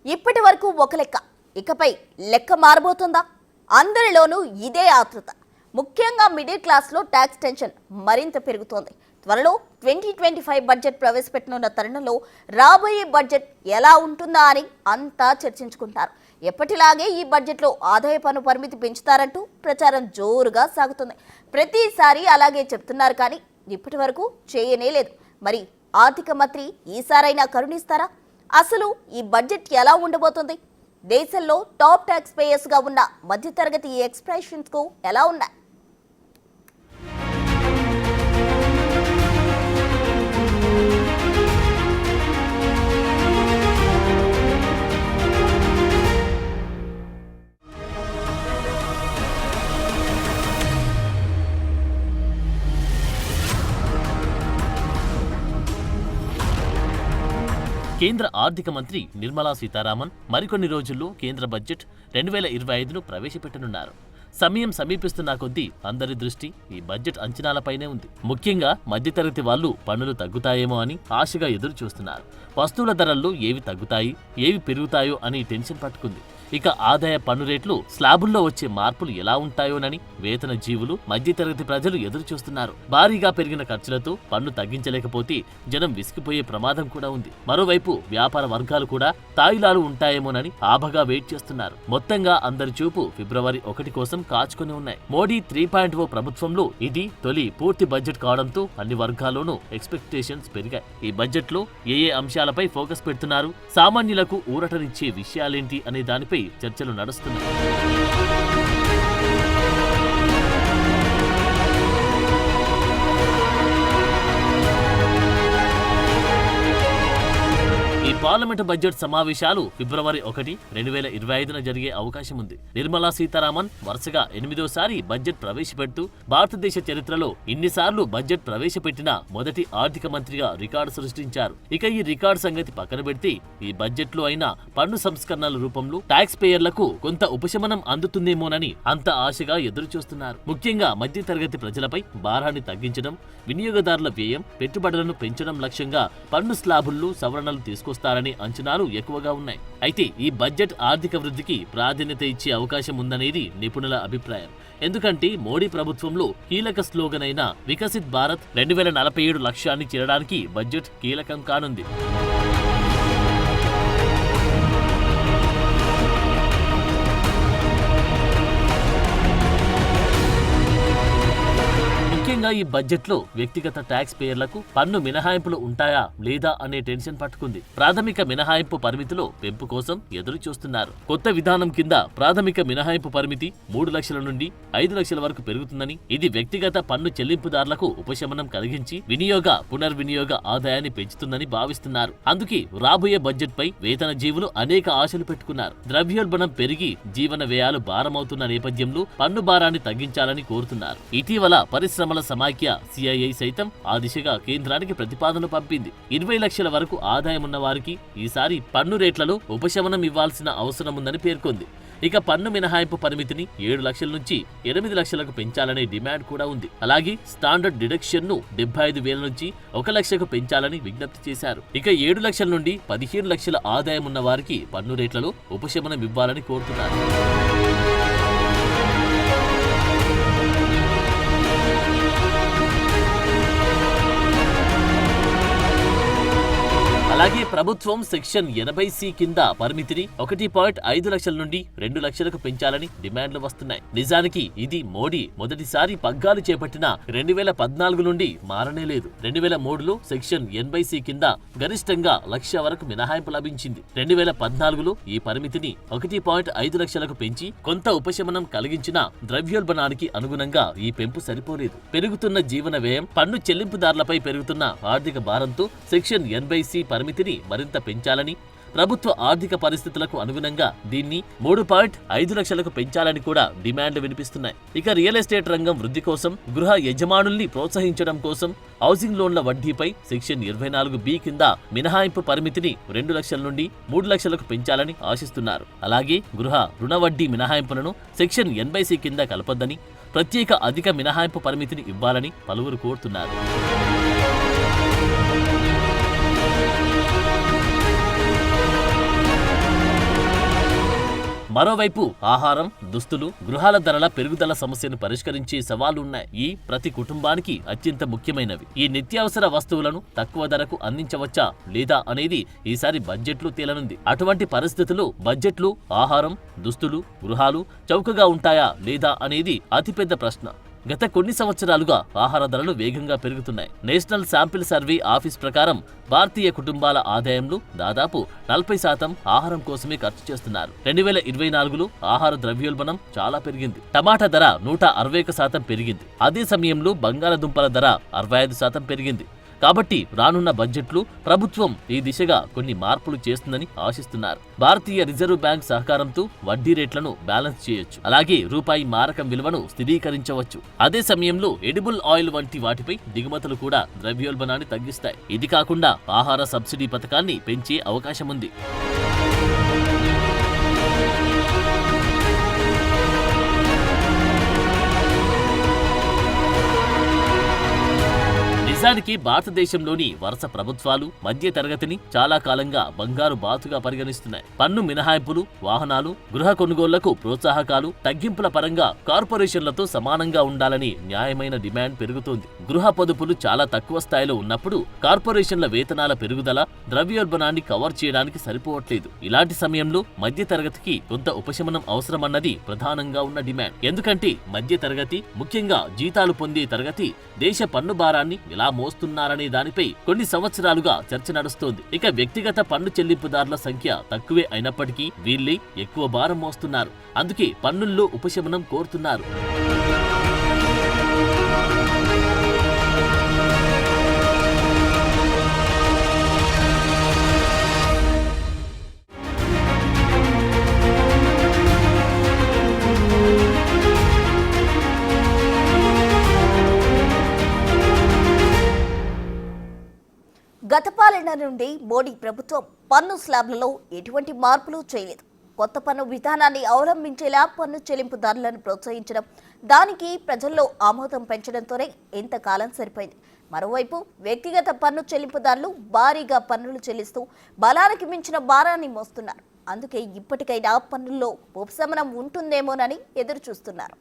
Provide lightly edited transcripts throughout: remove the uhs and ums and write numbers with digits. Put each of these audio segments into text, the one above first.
ఇప్పటి వరకు ఒక లెక్క, ఇకపై లెక్క మారబోతుందా? అందరిలోనూ ఇదే ఆతృత. ముఖ్యంగా మిడిల్ క్లాస్లో ట్యాక్స్ టెన్షన్ మరింత పెరుగుతోంది. త్వరలో 2025 బడ్జెట్ ప్రవేశపెట్టనున్న తరుణంలో రాబోయే బడ్జెట్ ఎలా ఉంటుందా అని అంతా చర్చించుకుంటారు. ఎప్పటిలాగే ఈ బడ్జెట్లో ఆదాయ పన్ను పరిమితి పెంచుతారంటూ ప్రచారం జోరుగా సాగుతుంది. ప్రతిసారి అలాగే చెప్తున్నారు, కానీ ఇప్పటి వరకు చేయనే లేదు. మరి ఆర్థిక మంత్రి ఈసారైనా కరుణిస్తారా? అసలు ఈ బడ్జెట్ ఎలా ఉండబోతుంది? దేశంలో టాప్ ట్యాక్స్ పేయర్స్ గా ఉన్న మధ్యతరగతి ఎక్స్ప్రెషన్స్ కు ఎలా ఉన్నాయి? కేంద్ర ఆర్థిక మంత్రి నిర్మలా సీతారామన్ మరికొన్ని రోజుల్లో కేంద్ర బడ్జెట్ 2025ను ప్రవేశపెట్టనున్నారు. సమయం సమీపిస్తున్న కొద్దీ అందరి దృష్టి ఈ బడ్జెట్ అంచనాలపైనే ఉంది. ముఖ్యంగా మధ్యతరగతి వాళ్లు పన్నులు తగ్గుతాయేమో అని ఆశగా ఎదురు చూస్తున్నారు. వస్తువుల ధరల్లో ఏవి తగ్గుతాయి, ఏవి పెరుగుతాయో అని టెన్షన్ పట్టుకుంది. ఇక ఆదాయ పన్ను రేట్లు, స్లాబుల్లో వచ్చే మార్పులు ఎలా ఉంటాయోనని వేతన జీవులు, మధ్యతరగతి ప్రజలు ఎదురు చూస్తున్నారు. భారీగా పెరిగిన ఖర్చులతో పన్ను తగ్గించలేకపోతే జనం విసిగిపోయే ప్రమాదం కూడా ఉంది. మరోవైపు వ్యాపార వర్గాలు కూడా తాయిలాలు ఉంటాయేమోనని ఆభగా వెయిట్ చేస్తున్నారు. మొత్తంగా అందరి చూపు ఫిబ్రవరి 1 కోసం కాచుకుని ఉన్నాయి. మోడీ 3.0 ప్రభుత్వంలో ఇది తొలి పూర్తి బడ్జెట్ కావడంతో అన్ని వర్గాల్లోనూ ఎక్స్పెక్టేషన్స్ పెరిగాయి. ఈ బడ్జెట్ లో ఏ అంశాలపై ఫోకస్ పెడుతున్నారు, సామాన్యులకు ఊరటనిచ్చే విషయాలేంటి అనే దానిపై చర్చలు నడుస్తున్నాయి. ఈ పార్లమెంటు బడ్జెట్ సమావేశాలు ఫిబ్రవరి 1, 2025న జరిగే అవకాశం ఉంది. నిర్మలా సీతారామన్ వరుసగా 8వ బడ్జెట్ ప్రవేశపెడుతూ భారతదేశ చరిత్రలో ఇన్నిసార్లు బడ్జెట్ ప్రవేశపెట్టిన మొదటి ఆర్థిక మంత్రిగా రికార్డు సృష్టించారు. ఇక ఈ రికార్డు సంగతి పక్కన పెడితే ఈ బడ్జెట్ లో అయినా పన్ను సంస్కరణల రూపంలో ట్యాక్స్ పేయర్లకు కొంత ఉపశమనం అందుతుందేమోనని అంత ఆశగా ఎదురు చూస్తున్నారు. ముఖ్యంగా మధ్యతరగతి ప్రజలపై భారాన్ని తగ్గించడం, వినియోగదారుల వ్యయం, పెట్టుబడులను పెంచడం లక్ష్యంగా పన్ను స్లాబుల్లో సవరణలు తీసుకొస్తారని అంచనాలు ఎక్కువగా ఉన్నాయి. అయితే ఈ బడ్జెట్ ఆర్థిక వృద్ధికి ప్రాధాన్యత ఇచ్చే అవకాశం ఉందనేది నిపుణుల అభిప్రాయం. ఎందుకంటే మోడీ ప్రభుత్వంలో కీలక స్లోగన్ అయిన వికసిత్ భారత్ 2047 లక్ష్యాన్ని చేరడానికి బడ్జెట్ కీలకం కానుంది. ముఖ్యంగా ఈ బడ్జెట్ లో వ్యక్తిగత ట్యాక్స్ పేయర్లకు పన్ను మినహాయింపులు ఉంటాయా లేదా అనే టెన్షన్ పట్టుకుంది. ప్రాథమిక మినహాయింపు పరిమితిలో పెంపు కోసం ఎదురు చూస్తున్నారు. కొత్త విధానం కింద ప్రాథమిక మినహాయింపు పరిమితి 3 లక్షల నుండి 5 లక్షల వరకు పెరుగుతుందని, ఇది వ్యక్తిగత పన్ను చెల్లింపుదారులకు ఉపశమనం కలిగించి పునర్వినియోగ ఆదాయాన్ని పెంచుతుందని భావిస్తున్నారు. అందుకే రాబోయే బడ్జెట్ పై వేతన జీవులు అనేక ఆశలు పెట్టుకున్నారు. ద్రవ్యోల్బణం పెరిగి జీవన వ్యయాలు భారమవుతున్న నేపథ్యంలో పన్ను భారాన్ని తగ్గించాలని కోరుతున్నారు. ఇటీవల పరిశ్రమల సమాఖ్య CII సైతం ఆ దిశగా కేంద్రానికి ప్రతిపాదన పంపింది. 20 లక్షల వరకు ఆదాయం ఉన్న వారికి ఈసారి పన్ను రేట్లలో ఉపశమనం ఇవ్వాల్సిన అవసరం ఉందని పేర్కొంది. ఇక పన్ను మినహాయింపు పరిమితిని 7 లక్షల నుంచి 8 లక్షలకు పెంచాలనే డిమాండ్ కూడా ఉంది. అలాగే స్టాండర్డ్ డిడక్షన్ ను 75,000 నుంచి 1 లక్షకు పెంచాలని విజ్ఞప్తి చేశారు. ఇక 7 లక్షల నుండి 15 లక్షల ఆదాయం ఉన్న వారికి పన్ను రేట్లలో ఉపశమనం ఇవ్వాలని కోరుతున్నారు. అలాగే ప్రభుత్వం సెక్షన్ 80C కింద పరిమితిని 1.5 లక్షల నుండి 2 లక్షలకు పెంచాలని డిమాండ్లు వస్తున్నాయి. నిజానికి ఇది మోడీ మొదటిసారి పగ్గాలు చేపట్టిన 2014 నుండి మారనే లేదు. 2003లో సెక్షన్ 80C కింద గరిష్టంగా 1 లక్ష వరకు మినహాయింపు లభించింది. 2014లో ఈ పరిమితిని 1.5 లక్షలకు పెంచి కొంత ఉపశమనం కలిగించిన ద్రవ్యోల్బణానికి అనుగుణంగా ఈ పెంపు సరిపోలేదు. పెరుగుతున్న జీవన వ్యయం, పన్ను చెల్లింపుదారులపై పెరుగుతున్న ఆర్థిక భారంతో సెక్షన్ 80C పరిమితిని మరింత పెంచాలని, ప్రభుత్వ ఆర్థిక పరిస్థితులకు అనుగుణంగా దీన్ని 3.5 లక్షలకు పెంచాలని కూడా డిమాండ్లు వినిపిస్తున్నాయి. ఇక రియల్ ఎస్టేట్ రంగం వృద్ధి కోసం, గృహ యజమానుల్ని ప్రోత్సహించడం కోసం హౌసింగ్ లోన్ల వడ్డీపై సెక్షన్ 24B కింద మినహాయింపు పరిమితిని 2 లక్షల నుండి 3 లక్షలకు పెంచాలని ఆశిస్తున్నారు. అలాగే గృహ రుణ వడ్డీ మినహాయింపులను సెక్షన్ 80C కింద కలపొద్దని, ప్రత్యేక అధిక మినహాయింపు పరిమితిని ఇవ్వాలని పలువురు కోరుతున్నారు. మరోవైపు ఆహారం, దుస్తులు, గృహాల ధరల పెరుగుదల సమస్యను పరిష్కరించే సవాళ్లు ఉన్నాయి. ఈ ప్రతి కుటుంబానికి అత్యంత ముఖ్యమైనవి. ఈ నిత్యావసర వస్తువులను తక్కువ ధరకు అందించవచ్చా లేదా అనేది ఈసారి బడ్జెట్లు తేలనుంది. అటువంటి పరిస్థితుల్లో బడ్జెట్లు ఆహారం, దుస్తులు, గృహాలు చౌకగా ఉంటాయా లేదా అనేది అతిపెద్ద ప్రశ్న. గత కొన్ని సంవత్సరాలుగా ఆహార ధరలు వేగంగా పెరుగుతున్నాయి. నేషనల్ శాంపిల్ సర్వే ఆఫీస్ ప్రకారం భారతీయ కుటుంబాల ఆదాయంలో దాదాపు 40% ఆహారం కోసమే ఖర్చు చేస్తున్నారు. 2024లో ఆహార ద్రవ్యోల్బణం చాలా పెరిగింది. టమాటా ధర 161% పెరిగింది. అదే సమయంలో బంగాళదుంపల ధర 65% పెరిగింది. కాబట్టి రానున్న బడ్జెట్లు ప్రభుత్వం ఈ దిశగా కొన్ని మార్పులు చేస్తుందని ఆశిస్తున్నారు. భారతీయ రిజర్వ్ బ్యాంక్ సహకారంతో వడ్డీ రేట్లను బ్యాలెన్స్ చేయొచ్చు. అలాగే రూపాయి మారకం విలువను స్థిరీకరించవచ్చు. అదే సమయంలో ఎడిబుల్ ఆయిల్ వంటి వాటిపై దిగుమతులు కూడా ద్రవ్యోల్బణాన్ని తగ్గిస్తాయి. ఇది కాకుండా ఆహార సబ్సిడీ పథకాన్ని పెంచే అవకాశం ఉంది. నిజానికి భారతదేశంలోని వరుస ప్రభుత్వాలు మధ్య తరగతిని చాలా కాలంగా బంగారు బాతుగా పరిగణిస్తున్నాయి. పన్ను మినహాయింపులు, వాహనాలు, గృహ కొనుగోళ్లకు ప్రోత్సాహకాలు, తగ్గింపుల పరంగా కార్పొరేషన్లతో సమానంగా ఉండాలని న్యాయమైన డిమాండ్ పెరుగుతోంది. గృహ పొదుపులు చాలా తక్కువ స్థాయిలో ఉన్నప్పుడు కార్పొరేషన్ల వేతనాల పెరుగుదల ద్రవ్యోల్బణాన్ని కవర్ చేయడానికి సరిపోవట్లేదు. ఇలాంటి సమయంలో మధ్య తరగతికి కొంత ఉపశమనం అవసరమన్నది ప్రధానంగా ఉన్న డిమాండ్. ఎందుకంటే మధ్య తరగతి, ముఖ్యంగా జీతాలు పొందే తరగతి దేశ పన్ను భారాన్ని ఎలా మోస్తున్నారనే దానిపై కొన్ని సంవత్సరాలుగా చర్చ నడుస్తోంది. ఇక వ్యక్తిగత పన్ను చెల్లింపుదారుల సంఖ్య తక్కువే అయినప్పటికీ వీళ్ళే ఎక్కువ భారం మోస్తున్నారు. అందుకే పన్నుల్లో ఉపశమనం కోరుతున్నారు. గత పాలన నుండి మోడీ ప్రభుత్వం పన్ను స్లాబ్లలో ఎటువంటి మార్పులు చేయలేదు. కొత్త పన్ను విధానాన్ని అవలంబించేలా పన్ను చెల్లింపుదారులను ప్రోత్సహించడం, దానికి ప్రజల్లో ఆమోదం పెంచడంతోనే ఇంతకాలం సరిపోయింది. మరోవైపు వ్యక్తిగత పన్ను చెల్లింపుదారులు భారీగా పన్నులు చెల్లిస్తూ బలానికి మించిన భారాన్ని మోస్తున్నారు. అందుకే ఇప్పటికైనా పన్నుల్లో ఉపశమనం ఉంటుందేమోనని ఎదురు చూస్తున్నారు.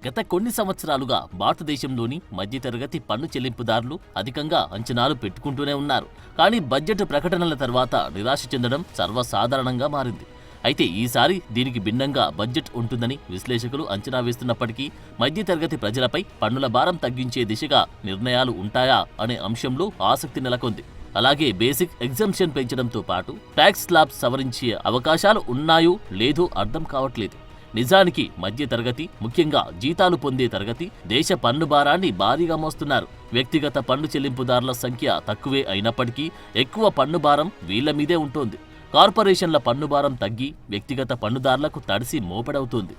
గత కొన్ని సంవత్సరాలుగా భారతదేశంలోని మధ్యతరగతి పన్ను చెల్లింపుదారులు అధికంగా అంచనాలు పెట్టుకుంటూనే ఉన్నారు. కానీ బడ్జెట్ ప్రకటనల తర్వాత నిరాశ చెందడం సర్వసాధారణంగా మారింది. అయితే ఈసారి దీనికి భిన్నంగా బడ్జెట్ ఉంటుందని విశ్లేషకులు అంచనా వేస్తున్నప్పటికీ మధ్యతరగతి ప్రజలపై పన్నుల భారం తగ్గించే దిశగా నిర్ణయాలు ఉంటాయా అనే అంశంలో ఆసక్తి నెలకొంది. అలాగే బేసిక్ ఎగ్జంప్షన్ పెంచడంతో పాటు ట్యాక్స్ స్లాబ్స్ సవరించే అవకాశాలు ఉన్నాయో లేదో అర్థం కావట్లేదు. నిజానికి మధ్య తరగతి, ముఖ్యంగా జీతాలు పొందే తరగతి దేశ పన్ను భారాన్ని భారీగా మోస్తున్నారు. వ్యక్తిగత పన్ను చెల్లింపుదారుల సంఖ్య తక్కువే అయినప్పటికీ ఎక్కువ పన్ను భారం వీళ్ల మీదే ఉంటోంది. కార్పొరేషన్ల పన్ను భారం తగ్గి వ్యక్తిగత పన్నుదారులకు తడిసి మోపెడవుతోంది.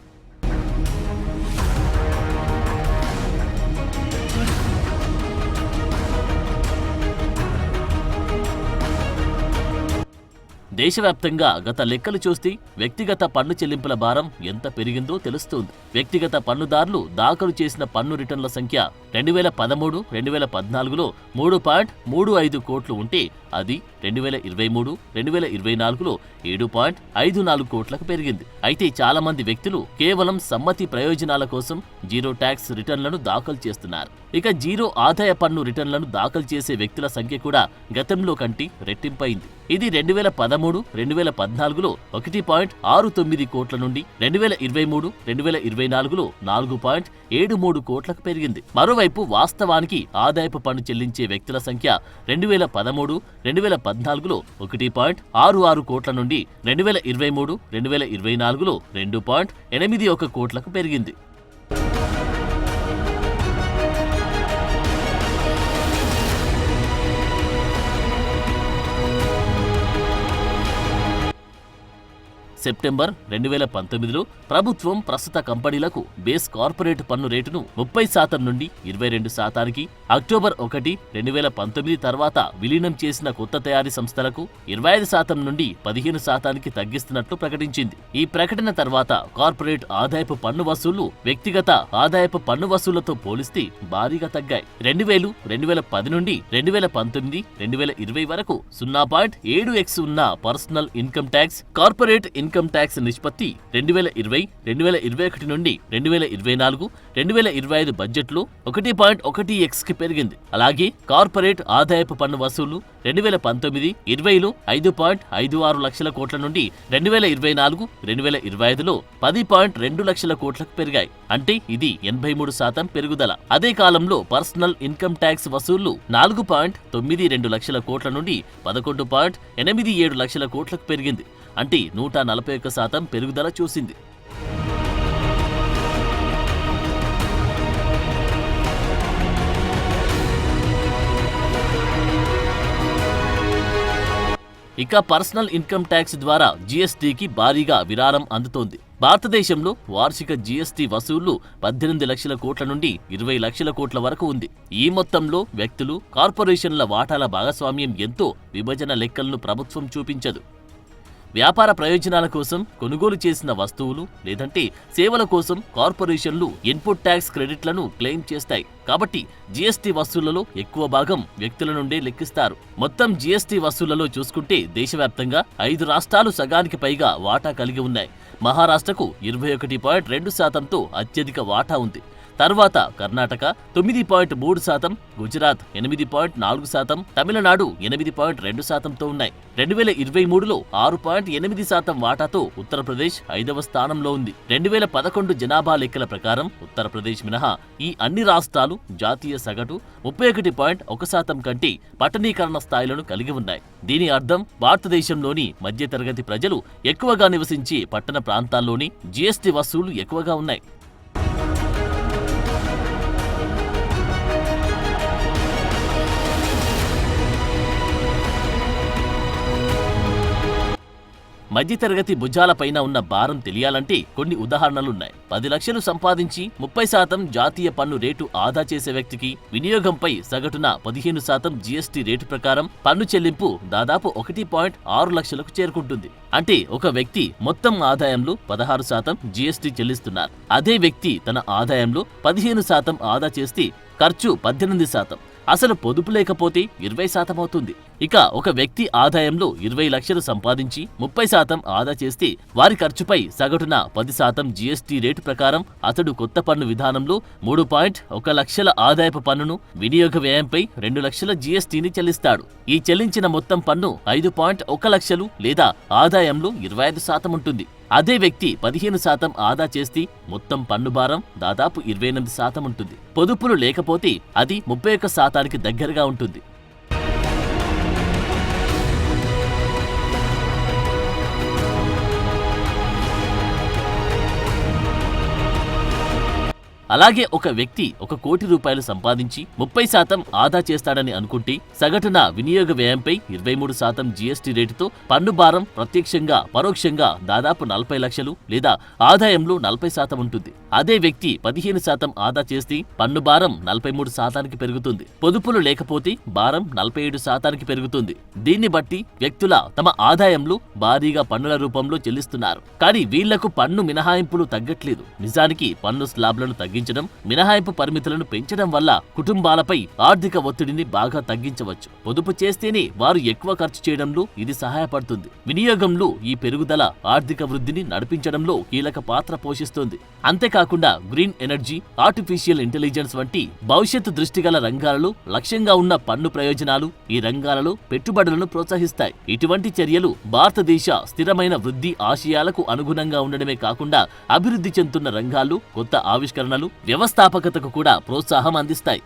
దేశవ్యాప్తంగా గత లెక్కలు చూస్తే వ్యక్తిగత పన్ను చెల్లింపుల భారం ఎంత పెరిగిందో తెలుస్తోంది. వ్యక్తిగత పన్నుదారులు దాఖలు చేసిన పన్ను రిటర్న్ల సంఖ్య 2013-2014లో 3.35 కోట్లు ఉంటే అది 2023-2024లో 7.54 కోట్లకు పెరిగింది. అయితే చాలా మంది వ్యక్తులు కేవలం సమ్మతి ప్రయోజనాల కోసం జీరో ట్యాక్స్ రిటర్న్లను దాఖలు చేస్తున్నారు. ఇక జీరో ఆదాయ పన్ను రిటర్న్లను దాఖలు చేసే వ్యక్తుల సంఖ్య కూడా గతంలో కంటే రెట్టింపైంది. ఇది 2013-2014లో 1.69 కోట్ల నుండి 2023-2024లో 4.73 కోట్లకు పెరిగింది. మరోవైపు వాస్తవానికి ఆదాయపు పన్ను చెల్లించే వ్యక్తుల సంఖ్య 2013-2014లో 1.66 కోట్ల నుండి 2023-2024లో 2.81 కోట్లకు పెరిగింది. సెప్టెంబర్ 2019లో ప్రభుత్వం ప్రస్తుత కంపెనీలకు బేస్ కార్పొరేట్ పన్ను రేటును 30% నుండి 22%కి, అక్టోబర్ 1, 2019 తర్వాత విలీనం చేసిన కొత్త తయారీ సంస్థలకు 25% నుండి 15%కి తగ్గిస్తున్నట్లు ప్రకటించింది. ఈ ప్రకటన తర్వాత కార్పొరేట్ ఆదాయపు పన్ను వసూళ్లు వ్యక్తిగత ఆదాయపు పన్ను వసూళ్లతో పోలిస్తే భారీగా తగ్గాయి. 2010 నుండి 2019, 2020 వరకు 0.7x ఉన్న personal income tax, corporate income tax నిష్పత్తి 2020, 2021 నుండి 2024, 2025 బడ్జెట్లో 1.1x కి పెరిగింది. అలాగే కార్పొరేట్ ఆదాయపు పన్ను వసూళ్లు 2019, 20లో 5.56 లక్షల కోట్ల నుండి 2024, 2025లో 10.2 లక్షల కోట్లకు పెరిగాయి. అంటే ఇది 83% పెరుగుదల. అదే కాలంలో పర్సనల్ ఇన్కమ్ ట్యాక్స్ వసూళ్లు 4.92 లక్షల కోట్ల నుండి 11.87 లక్షల కోట్లకు పెరిగింది. అంటే 141% పెరుగుదల చూసింది. ఇక పర్సనల్ ఇన్కమ్ ట్యాక్స్ ద్వారా జీఎస్టీకి భారీగా విరాళం అందుతోంది. భారతదేశంలో వార్షిక జీఎస్టీ వసూళ్లు 18 లక్షల కోట్ల నుండి 20 లక్షల కోట్ల వరకు ఉంది. ఈ మొత్తంలో వ్యక్తులు, కార్పొరేషన్ల వాటాల భాగస్వామ్యం ఎంతో విభజన లెక్కలను ప్రభుత్వం చూపించదు. వ్యాపార ప్రయోజనాల కోసం కొనుగోలు చేసిన వస్తువులు లేదంటే సేవల కోసం కార్పొరేషన్లు ఇన్పుట్ ట్యాక్స్ క్రెడిట్లను క్లెయిమ్ చేస్తాయి. కాబట్టి జీఎస్టీ వసూళ్లలో ఎక్కువ భాగం వ్యక్తుల నుండే లెక్కిస్తారు. మొత్తం జీఎస్టీ వసూళ్లలో చూసుకుంటే దేశవ్యాప్తంగా 5 రాష్ట్రాలు సగానికి పైగా వాటా కలిగి ఉన్నాయి. మహారాష్ట్రకు 21.2%తో అత్యధిక వాటా ఉంది. తర్వాత కర్ణాటక 9.3%, గుజరాత్ 8.4%, తమిళనాడు 8.2%తో ఉన్నాయి. 2023లో 6.8% వాటాతో ఉత్తరప్రదేశ్ 5వ స్థానంలో ఉంది. 2011 జనాభా లెక్కల ప్రకారం ఉత్తరప్రదేశ్ మినహా ఈ అన్ని రాష్ట్రాలు జాతీయ సగటు 31.1% కంటే పట్టణీకరణ స్థాయిలను కలిగి ఉన్నాయి. దీని అర్థం భారతదేశంలోని మధ్యతరగతి ప్రజలు ఎక్కువగా నివసించే పట్టణ ప్రాంతాల్లోని జీఎస్టీ వసూళ్లు ఎక్కువగా ఉన్నాయి. మధ్యతరగతి భుజాలపైన ఉన్న భారం తెలియాలంటే కొన్ని ఉదాహరణలున్నాయి. 10 లక్షలు సంపాదించి 30% జాతీయ పన్ను రేటు ఆదా చేసే వ్యక్తికి వినియోగంపై సగటున 15% జీఎస్టీ రేటు ప్రకారం పన్ను చెల్లింపు దాదాపు 1.6 లక్షలకు చేరుకుంటుంది. అంటే ఒక వ్యక్తి మొత్తం ఆదాయంలో 16% జీఎస్టీ చెల్లిస్తున్నారు. అదే వ్యక్తి తన ఆదాయంలో 15% ఆదా చేస్తే ఖర్చు 18%. అసలు పొదుపు లేకపోతే 20% అవుతుంది. ఇక ఒక వ్యక్తి ఆదాయంలో 20 లక్షలు సంపాదించి 30% ఆదా చేస్తే వారి ఖర్చుపై సగటున 10% జీఎస్టీ రేటు ప్రకారం అతడు కొత్త పన్ను విధానంలో 3.1 లక్షల ఆదాయపు పన్నును, వినియోగ వ్యయంపై 2 లక్షల జీఎస్టీని చెల్లిస్తాడు. ఈ చెల్లించిన మొత్తం పన్ను 5.1 లక్షలు లేదా ఆదాయంలో 25% ఉంటుంది. అదే వ్యక్తి 15% ఆదా చేస్తే మొత్తం పన్ను భారం దాదాపు 28% ఉంటుంది. పొదుపులు లేకపోతే అది 31%కి దగ్గరగా ఉంటుంది. అలాగే ఒక వ్యక్తి 1 కోటి రూపాయలు సంపాదించి 30% ఆదా చేస్తాడని అనుకుంటే సగటున వినియోగ వ్యయంపై 23% జీఎస్టీ రేటుతో పన్ను భారం ప్రత్యక్షంగా పరోక్షంగా దాదాపు 40 లక్షలు లేదా ఆదాయంలో 40% ఉంటుంది. అదే వ్యక్తి 15% ఆదా చేస్తే పన్ను భారం 43%కి పెరుగుతుంది. పొదుపులు లేకపోతే భారం 47%కి పెరుగుతుంది. దీన్ని బట్టి వ్యక్తుల తమ ఆదాయంలో భారీగా పన్నుల రూపంలో చెల్లిస్తున్నారు. కానీ వీళ్లకు పన్ను మినహాయింపులు తగ్గట్లేదు. నిజానికి పన్ను స్లాబ్లను తగ్గించడం, మినహాయింపు పరిమితులను పెంచడం వల్ల కుటుంబాలపై ఆర్థిక ఒత్తిడిని బాగా తగ్గించవచ్చు. పొదుపు చేస్తేనే వారు ఎక్కువ ఖర్చు చేయడంలో ఇది సహాయపడుతుంది. వినియోగంలో ఈ పెరుగుదల ఆర్థిక వృద్ధిని నడిపించడంలో కీలక పాత్ర పోషిస్తుంది. అంతేకాకుండా గ్రీన్ ఎనర్జీ, ఆర్టిఫిషియల్ ఇంటెలిజెన్స్ వంటి భవిష్యత్తు దృష్టిగల రంగాలలో లక్ష్యంగా ఉన్న పన్ను ప్రయోజనాలు ఈ రంగాలలో పెట్టుబడులను ప్రోత్సహిస్తాయి. ఇటువంటి చర్యలు భారతదేశ స్థిరమైన వృద్ధి ఆశయాలకు అనుగుణంగా ఉండడమే కాకుండా అభివృద్ధి చెందుతున్న రంగాల్లో కొత్త ఆవిష్కరణలు, వ్యవస్థాపకతకు కూడా ప్రోత్సాహం అందిస్తాయి.